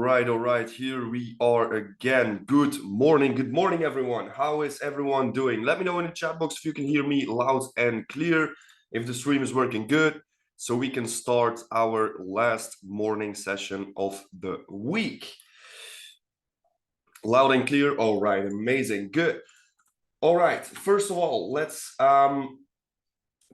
all right. Here we are again. Good morning, everyone. How is everyone doing? Let me know in the chat box if you can hear me loud and clear, if the stream is working good, so we can start our last morning session of the week. Loud and clear. All right, amazing, good. All right, first of all, let's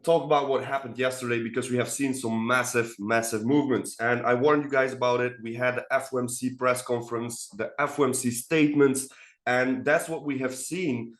talk about what happened yesterday, because we have seen some massive movements, and I warned you guys about it. We had the FOMC press conference, the FOMC statements, and that's what we have seen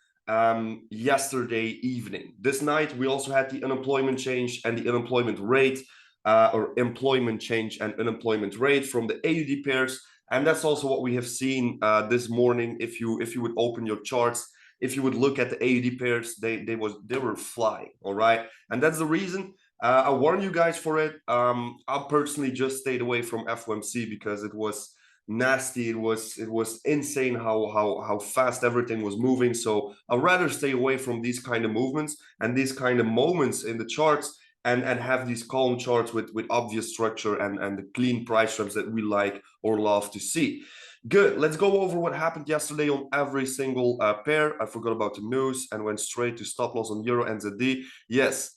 yesterday evening. This night we also had the unemployment change and the unemployment rate, or employment change and unemployment rate from the AUD pairs, and that's also what we have seen this morning. If you would open your charts, if you would look at the AUD pairs, they were flying, all right? And that's the reason I warned you guys for it. I personally just stayed away from FOMC because it was nasty. It was insane how fast everything was moving. So I'd rather stay away from these kind of movements and these kind of moments in the charts, and have these calm charts with obvious structure and the clean price traps that we like or love to see. Good. Let's go over what happened yesterday on every single pair. I forgot about the news and went straight to stop loss on Euro and ZD. Yes.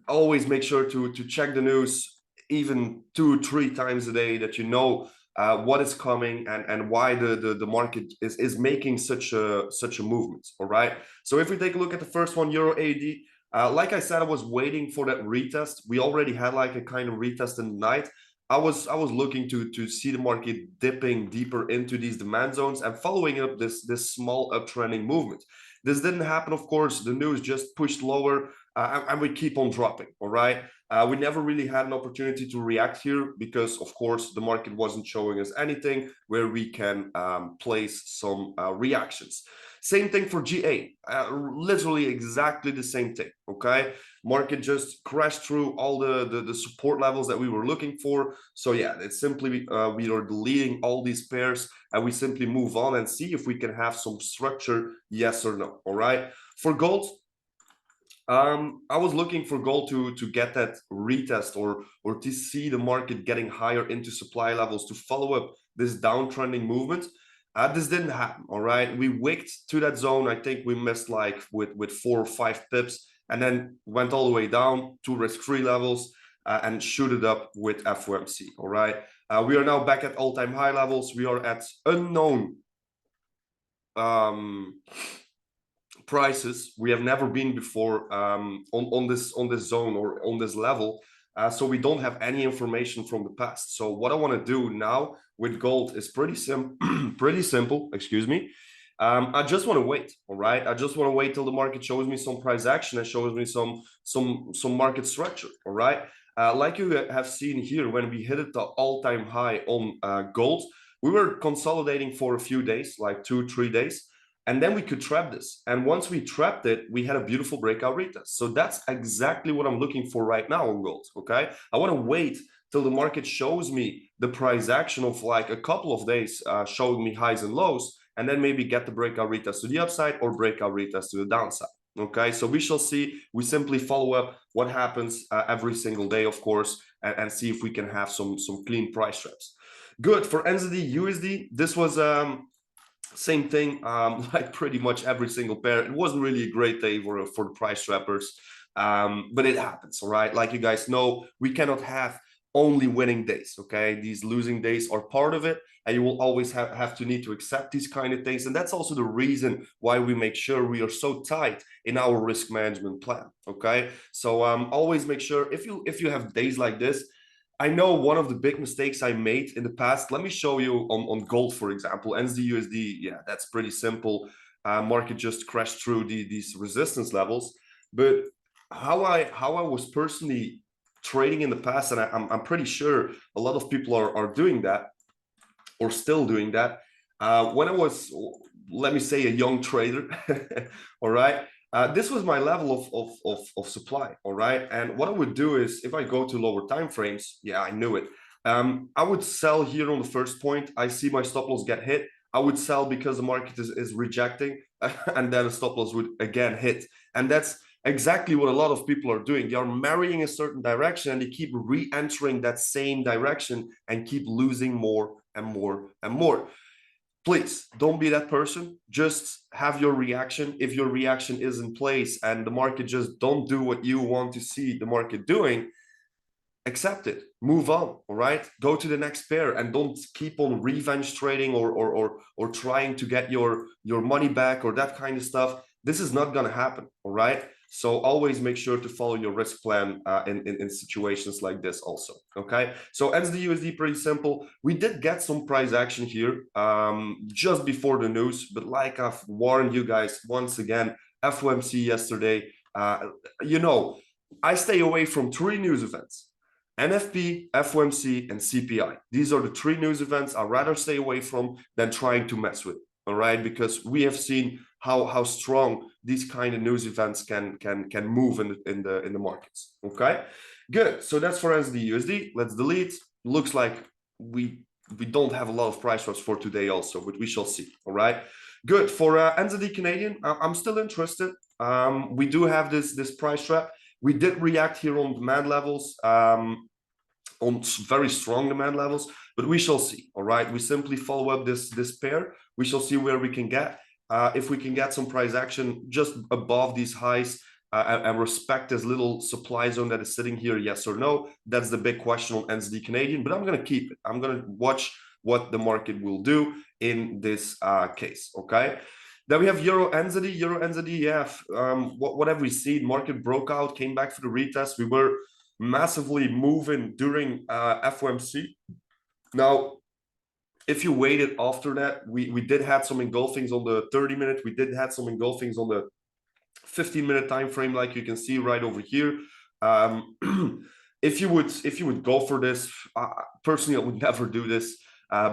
Always make sure to check the news even 2-3 times a day, that you know what is coming and why the market is making such a movement. All right. So if we take a look at the first one, Euro AD, like I said, I was waiting for that retest. We already had like a kind of retest in the night. I was looking to see the market dipping deeper into these demand zones and following up this small uptrending movement. This didn't happen, of course. The news just pushed lower, and we keep on dropping. All right. We never really had an opportunity to react here because, of course, the market wasn't showing us anything where we can place some reactions. Same thing for GA, literally exactly the same thing. Okay, market just crashed through all the support levels that we were looking for. So yeah, it's simply we are deleting all these pairs and we simply move on and see if we can have some structure, yes or no. All right, for gold, I was looking for gold to get that retest or to see the market getting higher into supply levels to follow up this downtrending movement. This didn't happen. All right, we wicked to that zone. I think we missed like with 4 or 5 pips, and then went all the way down to risk-free levels and shooted up with FOMC. All right, we are now back at all-time high levels. We are at unknown prices we have never been before on this zone or on this level. So we don't have any information from the past. So what I want to do now with gold is pretty simple. Excuse me. I just want to wait. All right. I just want to wait till the market shows me some price action and shows me some market structure. All right. Like you have seen here, when we hit it the all-time high on gold, we were consolidating for a few days, like 2-3 days. And then we could trap this. And once we trapped it, we had a beautiful breakout retest. So that's exactly what I'm looking for right now on gold. Okay. I want to wait till the market shows me the price action of like a couple of days, showing me highs and lows, and then maybe get the breakout retest to the upside or breakout retest to the downside. Okay. So we shall see. We simply follow up what happens every single day, of course, and see if we can have some clean price traps. Good. For NZD USD, this was same thing, like pretty much every single pair. It wasn't really a great day for the price trappers, but it happens. All right, like you guys know, we cannot have only winning days. Okay, these losing days are part of it, and you will always have to need to accept these kind of things. And that's also the reason why we make sure we are so tight in our risk management plan. Okay, so always make sure if you have days like this. I know one of the big mistakes I made in the past. Let me show you on gold, for example, NZD USD. Yeah, that's pretty simple. Market just crashed through these resistance levels. But how I was personally trading in the past, and I'm pretty sure a lot of people are doing that or still doing that. When I was, let me say, a young trader, all right. This was my level of supply, all right? And what I would do is, if I go to lower time frames, yeah, I knew it. I would sell here on the first point. I see my stop loss get hit. I would sell because the market is rejecting, and then the stop loss would again hit. And that's exactly what a lot of people are doing. They are marrying a certain direction and they keep re-entering that same direction and keep losing more and more and more. Please don't be that person. Just have your reaction. If your reaction is in place and the market just don't do what you want to see the market doing, accept it, move on. All right, go to the next pair and don't keep on revenge trading or trying to get your money back or that kind of stuff. This is not going to happen. All right, so always make sure to follow your risk plan in situations like this also. Okay, so as the USD, pretty simple. We did get some price action here just before the news, but like I've warned you guys once again, FOMC yesterday, I stay away from 3 news events: NFP, FOMC, and CPI. These are the 3 news events I'd rather stay away from than trying to mess with. All right, because we have seen how strong these kind of news events can move in the markets. Okay, good. So that's for NZD USD. Let's delete. Looks like we don't have a lot of price drops for today also, but we shall see. All right, good. For NZD Canadian, I'm still interested. We do have this price trap. We did react here on demand levels, on very strong demand levels, but we shall see. All right, we simply follow up this pair. We shall see where we can get. If we can get some price action just above these highs and respect this little supply zone that is sitting here, yes or no, that's the big question on NZD Canadian. But I'm going to keep it. I'm going to watch what the market will do in this case. Okay. Then we have Euro NZD. Euro NZD, yeah. What have we seen? Market broke out, came back for the retest. We were massively moving during FOMC. Now, if you waited after that, we did have some engulfings on the 30-minute. We did have some engulfings on the 15-minute time frame, like you can see right over here. If you would go for this, personally, I would never do this.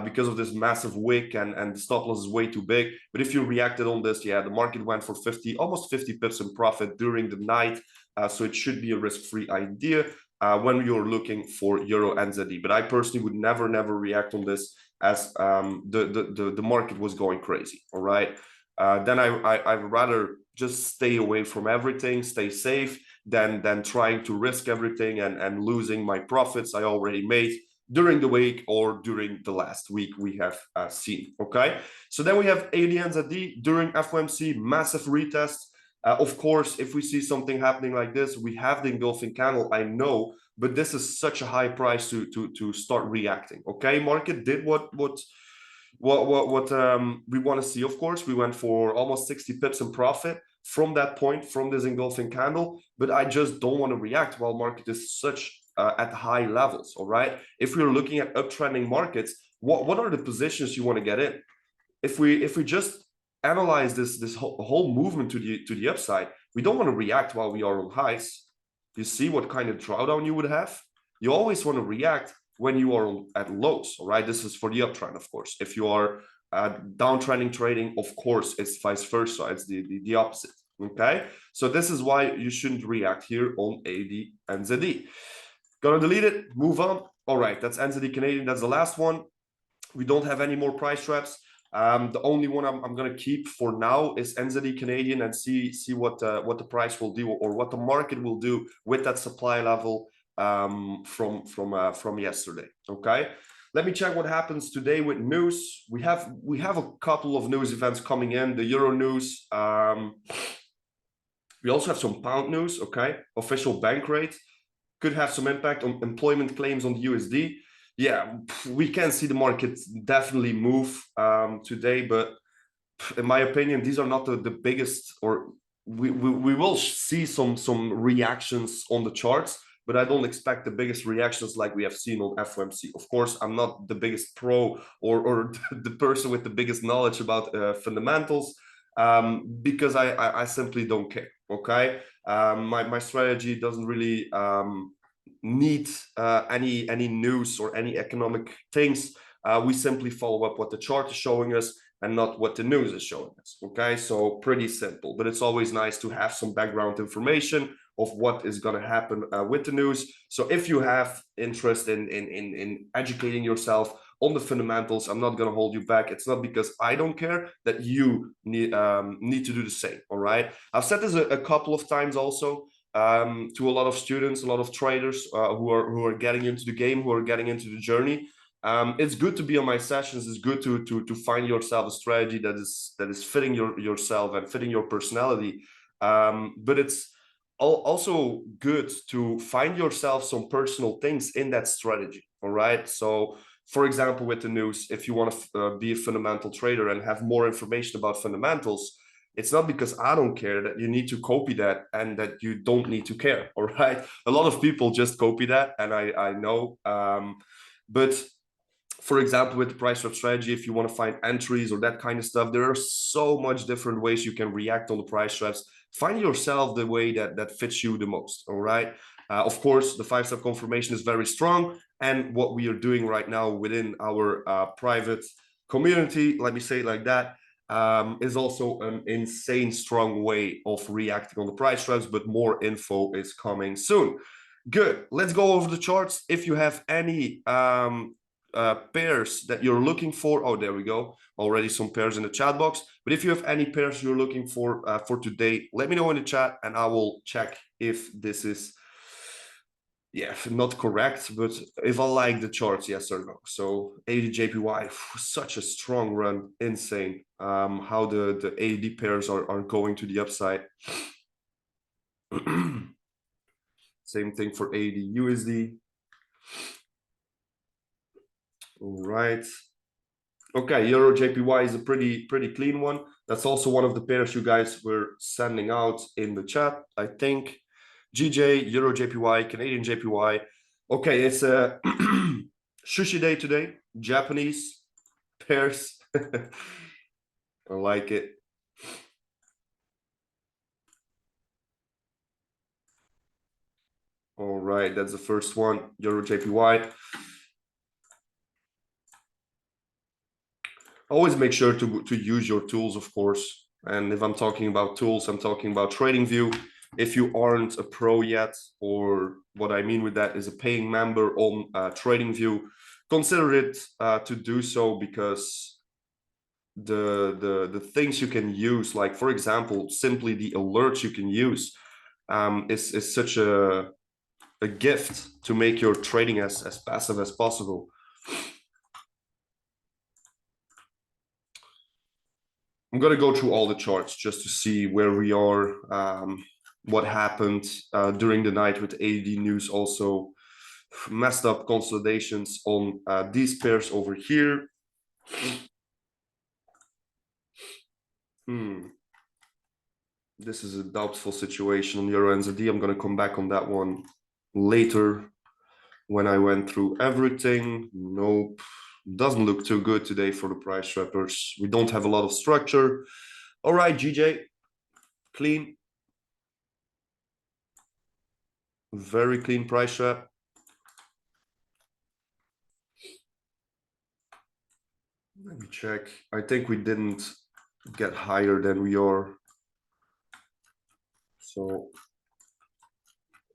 Because of this massive wick and the stop loss is way too big. But if you reacted on this, yeah, the market went for almost 50 pips in profit during the night. So it should be a risk-free idea when you're looking for Euro NZD. But I personally would never react on this as the market was going crazy. All right. Then I'd rather just stay away from everything, stay safe, than trying to risk everything and losing my profits I already made during the week or during the last week we have seen. Okay, so then we have AD NZD during FOMC, massive retest. Of course, if we see something happening like this, we have the engulfing candle, I know, but this is such a high price to start reacting. Okay, market did what we want to see. Of course, we went for almost 60 pips in profit from that point, from this engulfing candle, but I just don't want to react while market is such at high levels. All right, if we're looking at uptrending markets, what are the positions you want to get in? If we just analyze this whole movement to the upside, we don't want to react while we are on highs. You see what kind of drawdown you would have? You always want to react when you are at lows. All right, this is for the uptrend, of course. If you are downtrending trading, of course it's vice versa, it's the opposite. Okay, so this is why you shouldn't react here on AD NZD. Gonna delete it, move on. All right, that's NZD Canadian. That's the last one. We don't have any more price traps. The only one I'm gonna keep for now is NZD Canadian and see what the price will do or what the market will do with that supply level from yesterday. Okay, let me check what happens today with news. We have a couple of news events coming in. The Euro news. We also have some pound news. Okay, official bank rate could have some impact on employment claims on the USD. Yeah, we can see the market definitely move today, but in my opinion, these are not the biggest, or we will see some reactions on the charts, but I don't expect the biggest reactions like we have seen on FOMC. Of course, I'm not the biggest pro or the person with the biggest knowledge about fundamentals, because I simply don't care. Okay, my strategy doesn't really need any news or any economic things. We simply follow up what the chart is showing us and not what the news is showing us. Okay, so pretty simple, but it's always nice to have some background information of what is going to happen with the news. So if you have interest in educating yourself on the fundamentals, I'm not going to hold you back. It's not because I don't care that you need to do the same. All right, I've said this a couple of times also to a lot of students, a lot of traders who are getting into the game, who are getting into the journey. It's good to be on my sessions. It's good to find yourself a strategy that is fitting yourself and fitting your personality. But it's also good to find yourself some personal things in that strategy. All right. So, for example, with the news, if you want to be a fundamental trader and have more information about fundamentals, it's not because I don't care that you need to copy that and that you don't need to care. All right. A lot of people just copy that, and I know. But for example, with the price trap strategy, if you want to find entries or that kind of stuff, there are so much different ways you can react on the price traps. Find yourself the way that fits you the most. All right. Of course, the 5-step confirmation is very strong, and what we are doing right now within our private community, let me say it like that, is also an insane strong way of reacting on the price traps. But more info is coming soon. Good. Let's go over the charts. If you have any pairs that you're looking for, oh, there we go. Already some pairs in the chat box. But if you have any pairs you're looking for today, let me know in the chat, and I will check if this is, yeah, not correct, but if I like the charts, yes or no. So AUD such a strong run, insane. How the AUD pairs are going to the upside. Same thing for AUD USD. All right. Okay, Euro JPY is a pretty clean one. That's also one of the pairs you guys were sending out in the chat, I think. GJ, Euro JPY, Canadian JPY. Okay, it's a sushi day today. Japanese pairs. I like it. All right, that's the first one. Euro JPY. Always make sure to use your tools, of course. And if I'm talking about tools, I'm talking about TradingView. If you aren't a pro yet, or what I mean with that is a paying member on TradingView, consider it to do so, because the things you can use, like for example, simply the alerts you can use, is such a gift to make your trading as passive as possible. I'm going to go through all the charts just to see where we are, what happened during the night with AD news. Also messed up consolidations on these pairs over here. This is a doubtful situation on Euro NZD. I'm going to come back on that one later when I went through everything. Nope. Doesn't look too good today for the price trappers. We don't have a lot of structure. All right, GJ, clean. Very clean price trap. Let me check. I think we didn't get higher than we are. So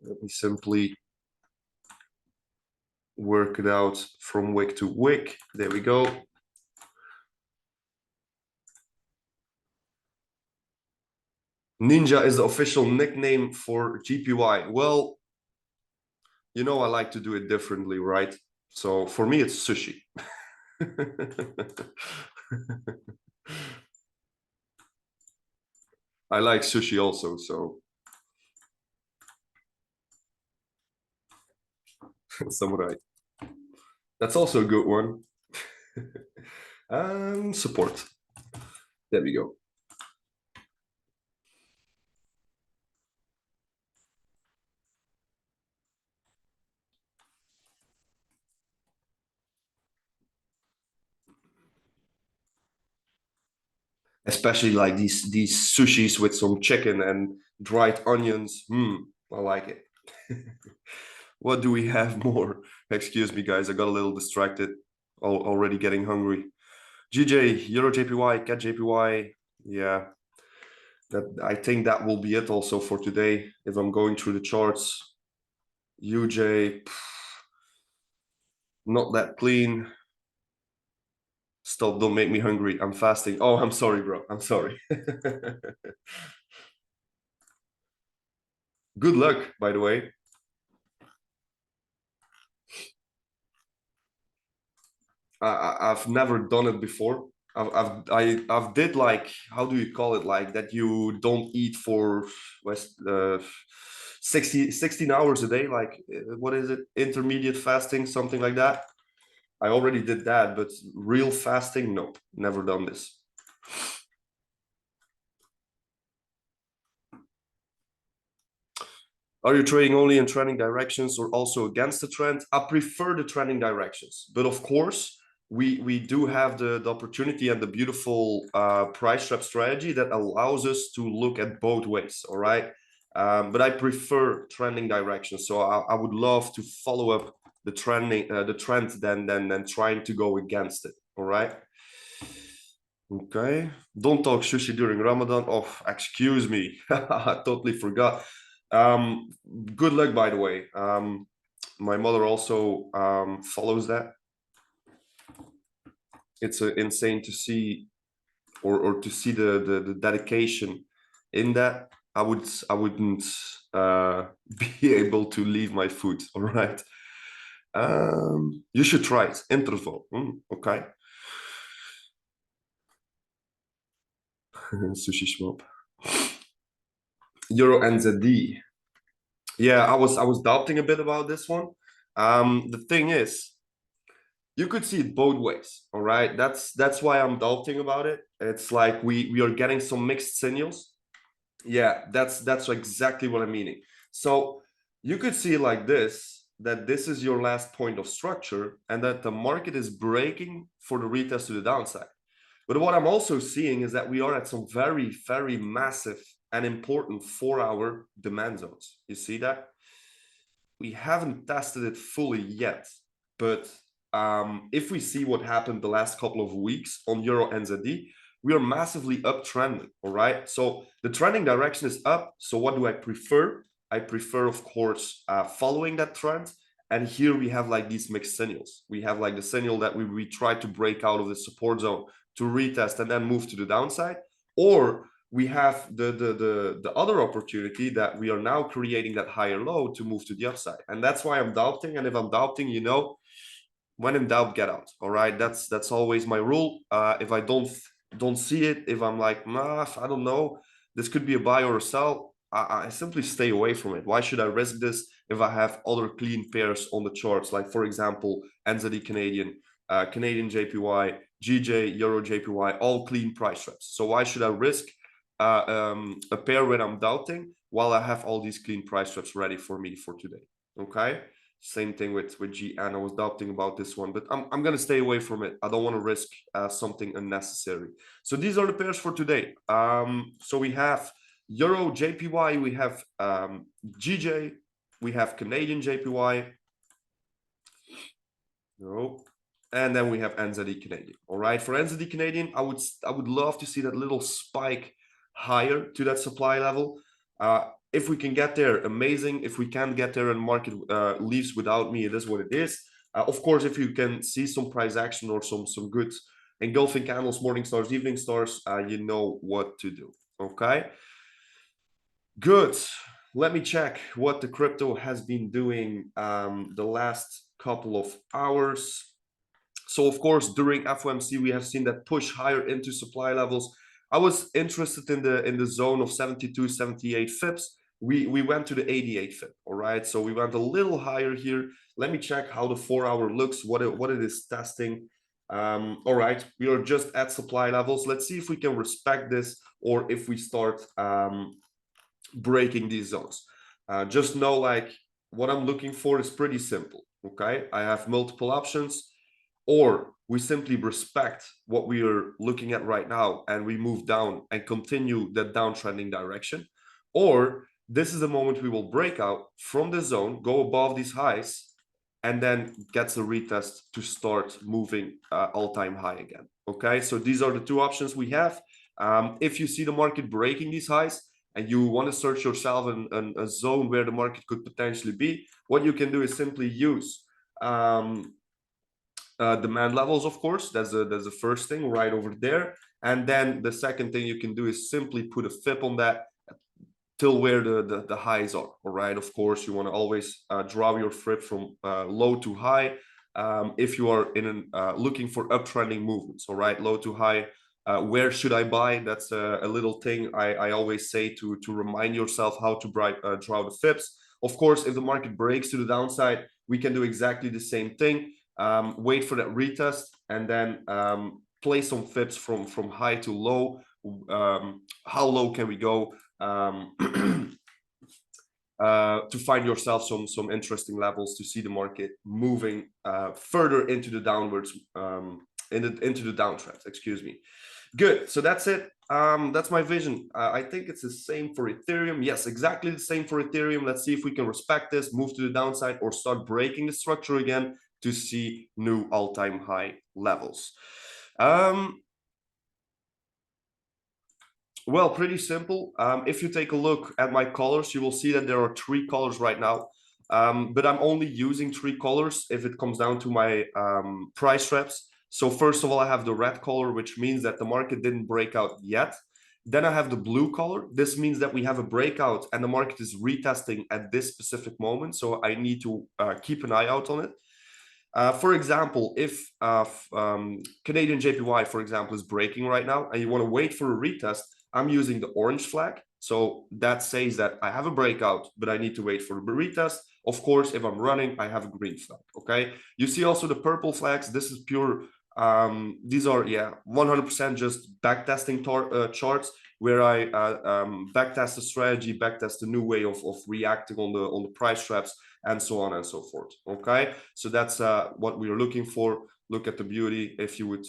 let me simply work it out from wick to wick. There we go. Ninja is the official nickname for GPY. Well, you know, I like to do it differently, right? So for me, it's sushi. I like sushi also, so samurai. That's also a good one. Support. There we go. Especially like these sushis with some chicken and dried onions. I like it. What do we have more? Excuse me, guys. I got a little distracted. Already getting hungry. GJ, Euro JPY, CAD JPY. Yeah, that I think that will be it also for today. If I'm going through the charts, UJ, not that clean. Stop, don't make me hungry. I'm fasting. Oh, I'm sorry, bro. I'm sorry. Good luck, by the way. I've never done it before. I've did like, how do you call it, like that you don't eat for 16 hours a day, like what is it, intermediate fasting, something like that. I already did that, but real fasting, nope, never done this. Are you trading only in trending directions or also against the trend? I prefer the trending directions, but of course, we do have the opportunity and the beautiful price trap strategy that allows us to look at both ways. All right, but I prefer trending directions, so I would love to follow up the trend than trying to go against it. All right. Okay. Don't talk sushi during Ramadan. Oh, excuse me. I totally forgot. Um, Good luck, by the way. My mother also follows that. It's insane to see, or to see the dedication in that. I wouldn't be able to leave my food. All right. You should try it. Interval. Okay. Sushi shop. Euro NZD. Yeah, I was doubting a bit about this one. The thing is, you could see it both ways. All right, that's why I'm doubting about it. It's like we are getting some mixed signals. Yeah, that's exactly what I'm meaning. So you could see it like this, that this is your last point of structure, and that the market is breaking for the retest to the downside. But what I'm also seeing is that we are at some very, very massive and important 4-hour demand zones. You see that? We haven't tested it fully yet, but if we see what happened the last couple of weeks on Euro NZD, we are massively uptrending. All right. So the trending direction is up. So what do I prefer? I prefer, of course, following that trend. And here we have like these mixed signals. We have like the signal that we try to break out of the support zone to retest and then move to the downside, or we have the other opportunity that we are now creating that higher low to move to the upside. And that's why I'm doubting. And if I'm doubting, when in doubt, get out. All right, that's always my rule. If I don't see it, if I'm like, nah, I don't know, this could be a buy or a sell, I simply stay away from it. Why should I risk this if I have other clean pairs on the charts, like for example NZD Canadian, Canadian JPY, GJ, Euro JPY, all clean price traps? So why should I risk a pair when I'm doubting, while I have all these clean price traps ready for me for today? Okay. Same thing with GN. I was doubting about this one, but I'm gonna stay away from it. I don't want to risk something unnecessary. So these are the pairs for today. So we have Euro JPY, we have GJ, we have Canadian JPY. No. And then we have NZD Canadian. All right, for NZD Canadian, I would love to see that little spike higher to that supply level. If we can get there, amazing. If we can't get there and market leaves without me, it is what it is. Of course, if you can see some price action or some good engulfing candles, morning stars, evening stars, you know what to do. Okay, good. Let me check what the crypto has been doing the last couple of hours. So of course, during FOMC, we have seen that push higher into supply levels. I was interested in the zone of 72, 78 fips. We went to the 88 fip. All right, so we went a little higher here. Let me check how the 4-hour looks, what it is testing. All right, we are just at supply levels. Let's see if we can respect this, or if we start breaking these zones. Just know, like, what I'm looking for is pretty simple. Okay, I have multiple options. Or we simply respect what we are looking at right now and we move down and continue that downtrending direction. Or this is the moment we will break out from the zone, go above these highs, and then gets a retest to start moving all-time high again. Okay, so these are the two options we have. If you see the market breaking these highs and you want to search yourself in a zone where the market could potentially be, what you can do is simply use demand levels. Of course, that's the first thing right over there. And then the second thing you can do is simply put a fib on that till where the highs are. All right, of course, you want to always draw your fib from low to high. if you are in looking for uptrending movements. All right, low to high. Where should I buy? That's a little thing I always say to remind yourself how to draw the fips. Of course, if the market breaks to the downside, we can do exactly the same thing. Wait for that retest and then play some fips from high to low. How low can we go? To find yourself some interesting levels to see the market moving further into the downwards into the downtrend. Excuse me. Good. So that's it. That's my vision. I think it's the same for Ethereum. Yes, exactly the same for Ethereum. Let's see if we can respect this, move to the downside, or start breaking the structure again to see new all-time high levels. Well, pretty simple. If you take a look at my colors, you will see that there are 3 colors right now. But I'm only using 3 colors if it comes down to my price traps. So first of all, I have the red color, which means that the market didn't break out yet. Then I have the blue color. This means that we have a breakout and the market is retesting at this specific moment. So I need to keep an eye out on it. For example, if Canadian JPY, for example, is breaking right now and you want to wait for a retest, I'm using the orange flag. So that says that I have a breakout, but I need to wait for a retest. Of course, if I'm running, I have a green flag. Okay. You see also the purple flags. This is pure. These are 100% just backtesting charts where I backtest the strategy, backtest the new way of reacting on the price traps, and so on and so forth. Okay. So that's what we are looking for. Look at the beauty. If you would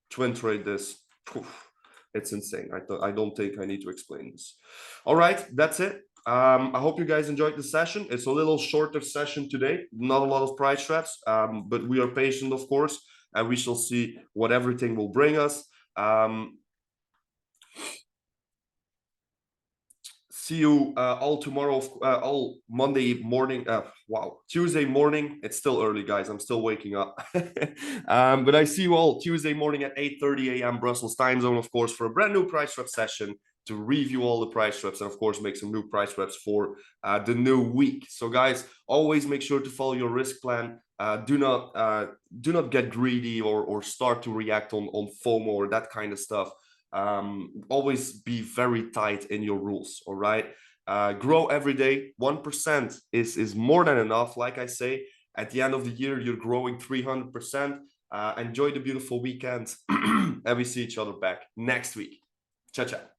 twin trade this. It's insane. I don't think I need to explain this. All right, that's it. I hope you guys enjoyed the session. It's a little shorter session today, not a lot of price traps, but we are patient, of course, and we shall see what everything will bring us. See you all tomorrow, all Monday morning. Wow, Tuesday morning. It's still early, guys. I'm still waking up. But I see you all Tuesday morning at 8:30 a.m. Brussels time zone, of course, for a brand new price trap session to review all the price traps and, of course, make some new price traps for the new week. So, guys, always make sure to follow your risk plan. Do not get greedy or start to react on FOMO or that kind of stuff. Always be very tight in your rules. All right. Grow every day. 1% is more than enough. Like I say, at the end of the year, you're growing 300%. Enjoy the beautiful weekend, and we see each other back next week. Ciao, ciao.